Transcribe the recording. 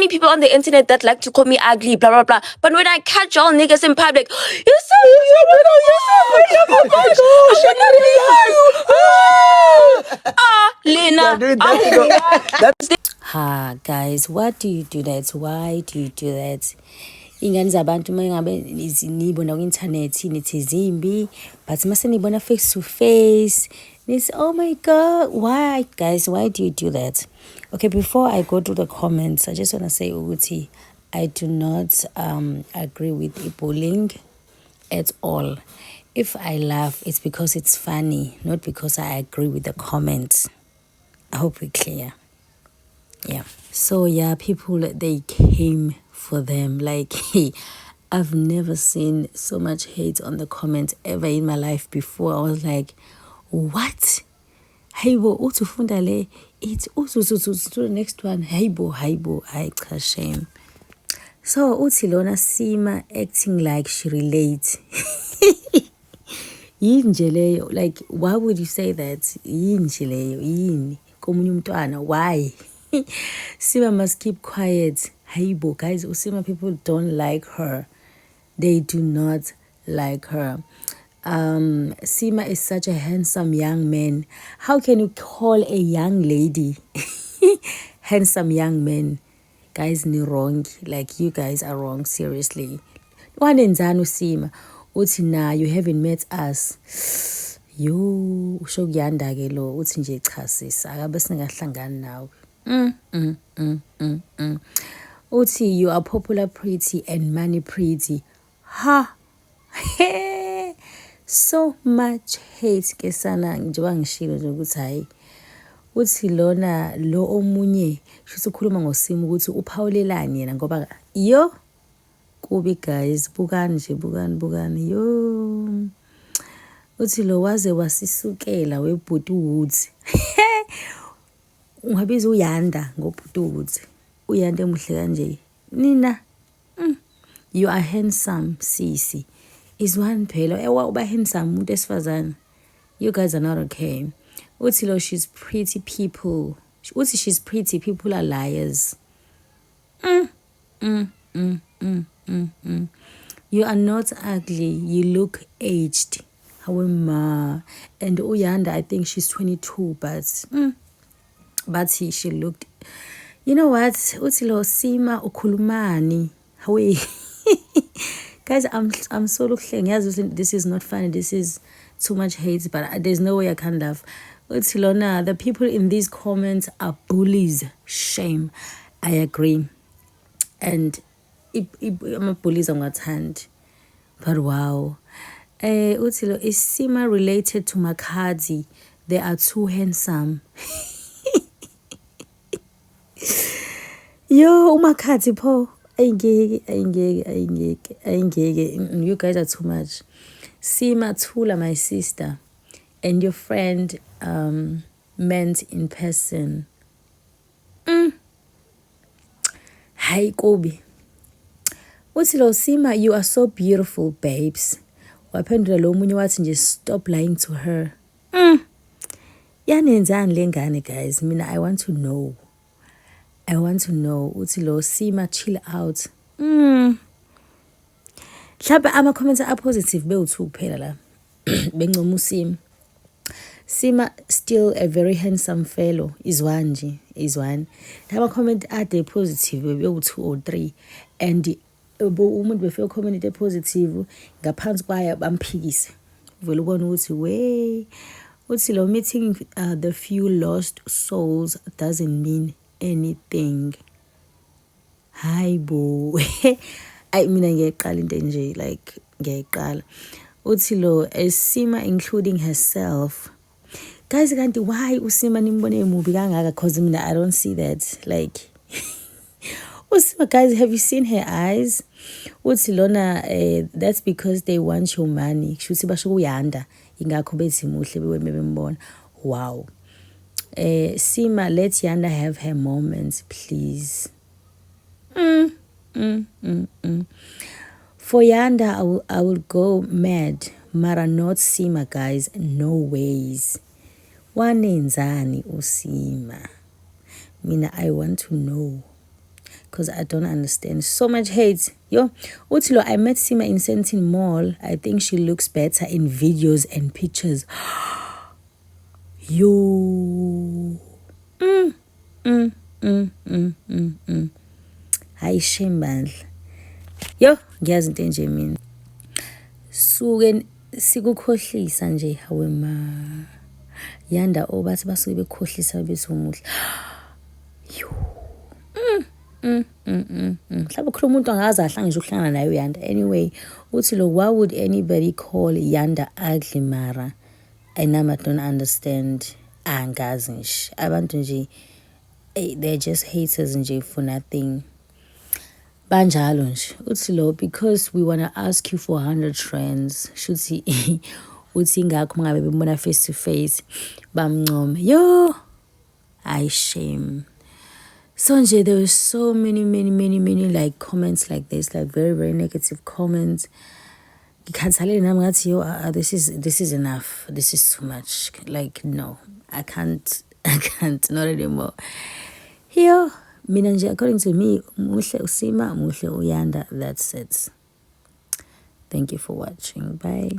many people on the internet that like to call me ugly, blah blah blah. But when I catch all niggas in public, you're so pretty, oh my gosh, Lena, Ha guys, what do you do that? Why do you do that? Ingane zabantu mangabe nibona ku-internet nithi zimbi, but mase nibona face to face nithi oh my god, why guys, why do you do that? Okay, before I go to the comments, I just want to say ukuthi I do not agree with bullying at all. If I laugh, it's because it's funny, not because I agree with the comments. I hope we're clear. Yeah. So yeah, people, they came for them. Like, hey, I've never seen so much hate on the comments ever in my life before. I was like, what? Hey bo, utufunda le, it's to the next one. Hey bo, I shame. So utilona Sima acting like she relates. Yinjeleyo, like, why would you say that? Yinjeleyo, yin komunye umntwana, why? Sima must keep quiet. Haibo, guys, Usima people don't like her. They do not like her. Sima is such a handsome young man. How can you call a young lady handsome young man? Guys, ni wrong. Like, you guys are wrong, seriously. Wanenzanu Sima. Uthi na, you haven't met us. Yo, ushokuyanda ke lo, uthi nje cha sis, akabe singahlangani nawe. Uthi you are popular pretty and money pretty. Ha. So much hate ke sana njengoba ngishilo nje ukuthi hayi. Uthi lona lo omunye shuthi ukhuluma ngoSima ukuthi uphawulelani yena ngoba yo kubi guys, bukani yo. Uthi lo waze wasisukela webhuti uWoods. Ungabiza uyanda ngobhuti uWoods. Uyanda emuhle kanje. Nina. You are handsome, sisi. Is one phela ewa uba handsome umuntu esifazana. You guys are not okay. Uthi lo she's pretty people. Uthi she's pretty people are liars. You are not ugly. You look aged. Hawema. And Uyanda, I think she's 22, but she looked. You know what? Utilo Sima ukhulumani. Hawe. Guys, I'm so looking. This is not funny. This is too much hate, but there's no way I can laugh. Utilona, the people in these comments are bullies. Shame. I agree. And I'm a bullies on what hand. But wow. Utilo, is Sima related to Makhadzi? They are too handsome. Yo, Makhadzi po. Ayingeke. You guys are too much. Sima Tula, my sister, and your friend meant in person. Hi, Kobe. Utilo Sima, you are so beautiful, babes. Waphendula lo munye wathi nje stop lying to her. Yanenzani lengane guys? Mina I want to know. Utilo Sima chill out. Mhlawumbe ama-comments are-positive bewu-2 kuphela la. Bencoma uSima. Sima still a very handsome fellow. Is one. Ama-comment ade positive bewu-2 or 3. And umuntu befike comment positive ngaphansi kwaya bamphikise. Vele ubona ukuthi we uthi lo meeting the few lost souls doesn't mean anything. Hi bo. I mean ngiyaqala into nje like ngiyaqala. Uthi lo Sima including herself. Guys, kanti why uSima nimbone emubi kangaka? Cause mina I don't see that. Like Usima, guys, have you seen her eyes? Uthi lona that's because they want your money. Shuthi basho kuyanda ingakho bethi muhle bembona. Wow. Sima, let Yanda have her moments, please. For Yanda, I will go mad. Mara not Sima, guys. No ways. Wanenzani uSima? Mina, I want to know. because I don't understand. So much hate. Yo, Utilo, I met Sima in Sentin Mall. I think she looks better in videos and pictures. Yo. Hayi shame bandla. Yo, ngiyazi into enje mina. Suke sikukhohlisa nje hawe ma. Yanda obathi basuke bekhohlisa bethi umuhle. Yo. Mhlawumbe khona umuntu angazi ahla ngisho ukuhlangana nayo Yanda. Anyway, uthi lo, why would anybody call Yanda ugly mara? And I don't understand. Angazi nje. Abantu nje they're just haters nje for nothing. Banjalo nje. Uthi lo, because we want to ask you for 100 friends. Shuthi uthi ngakho ngabe bembona face to face bamncome. Yo. I shame. So nje, there were so many like comments like this, like very negative comments. Ngikhathalele nami ngathi yo, this is enough. This is too much. Like no, I can't not anymore. Yo, mina nje, according to me, muhle uSima, muhle uYanda. That's it. Thank you for watching. Bye.